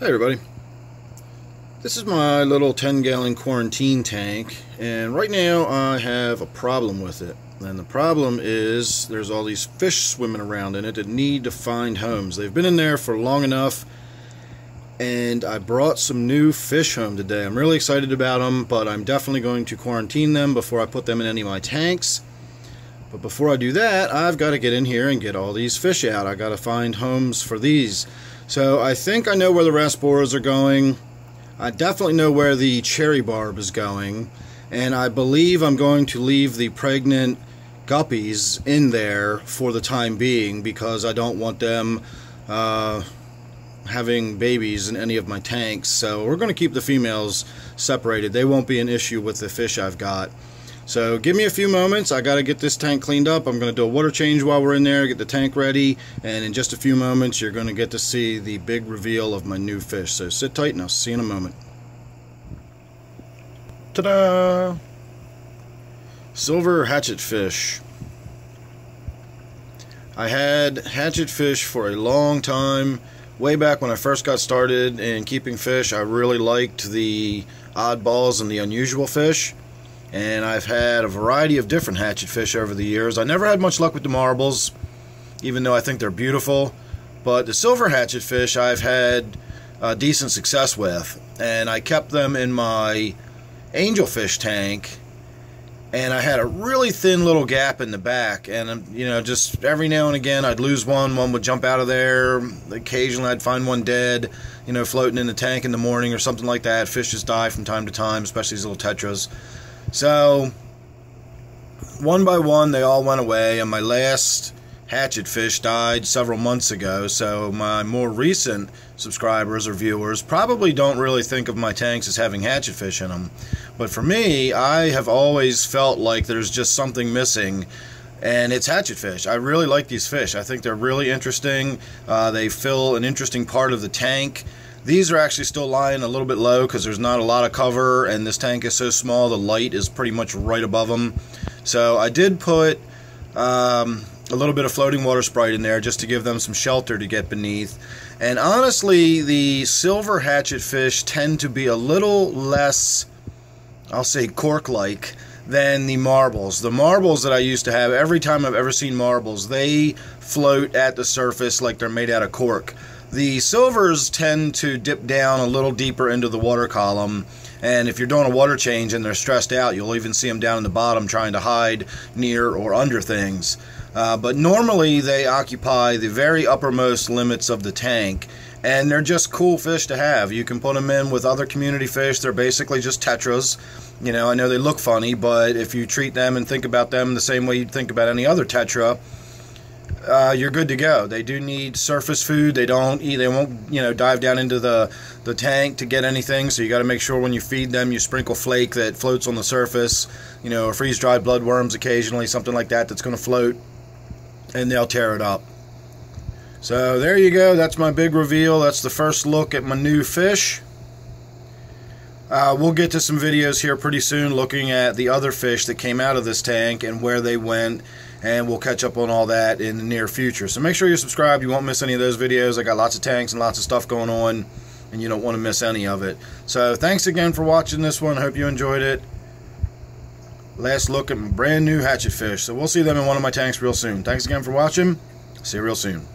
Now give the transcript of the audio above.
Hey everybody, this is my little 10-gallon quarantine tank, and right now I have a problem with it. And the problem is there's all these fish swimming around in it that need to find homes. They've been in there for long enough, and I brought some new fish home today. I'm really excited about them, but I'm definitely going to quarantine them before I put them in any of my tanks. But before I do that, I've got to get in here and get all these fish out. I got to find homes for these. So I think I know where the rasboras are going. I definitely know where the cherry barb is going. And I believe I'm going to leave the pregnant guppies in there for the time being because I don't want them having babies in any of my tanks. So we're going to keep the females separated. They won't be an issue with the fish I've got. So give me a few moments. I got to get this tank cleaned up. I'm going to do a water change while we're in there, get the tank ready, and in just a few moments you're going to get to see the big reveal of my new fish. So sit tight and I'll see you in a moment. Ta-da! Silver hatchetfish. I had hatchetfish for a long time. Way back when I first got started in keeping fish, I really liked the oddballs and the unusual fish. And I've had a variety of different hatchetfish over the years. I never had much luck with the marbles, even though I think they're beautiful. But the silver hatchetfish I've had decent success with. And I kept them in my angelfish tank. And I had a really thin little gap in the back. And, you know, just every now and again I'd lose one. One would jump out of there. Occasionally I'd find one dead, you know, floating in the tank in the morning or something like that. Fish just die from time to time, especially these little tetras. So, one by one, they all went away, and my last hatchetfish died several months ago, so my more recent subscribers or viewers probably don't really think of my tanks as having hatchetfish in them. But for me, I have always felt like there's just something missing, and it's hatchetfish. I really like these fish. I think they're really interesting. They fill an interesting part of the tank. These are actually still lying a little bit low because there's not a lot of cover, and this tank is so small the light is pretty much right above them. So I did put a little bit of floating water Sprite in there just to give them some shelter to get beneath. And honestly, the silver hatchetfish tend to be a little less, I'll say, cork-like than the marbles. The marbles that I used to have, every time I've ever seen marbles, they float at the surface like they're made out of cork. The silvers tend to dip down a little deeper into the water column, and if you're doing a water change and they're stressed out, you'll even see them down in the bottom trying to hide near or under things. But normally they occupy the very uppermost limits of the tank, and they're just cool fish to have. You can put them in with other community fish. They're basically just tetras. You know, I know they look funny, but if you treat them and think about them the same way you'd think about any other tetra, you're good to go. They do need surface food. They don't eat. They won't, you know, dive down into the tank to get anything. So you got to make sure when you feed them, you sprinkle flake that floats on the surface. You know, or freeze-dried bloodworms occasionally, something like that that's going to float, and they'll tear it up. So there you go. That's my big reveal. That's the first look at my new fish. We'll get to some videos here pretty soon looking at the other fish that came out of this tank and where they went, and we'll catch up on all that in the near future. So make sure you're subscribed. You won't miss any of those videos. I got lots of tanks and lots of stuff going on, and you don't want to miss any of it. So thanks again for watching this one. I hope you enjoyed it. Last look at my brand new hatchetfish. So we'll see them in one of my tanks real soon. Thanks again for watching. See you real soon.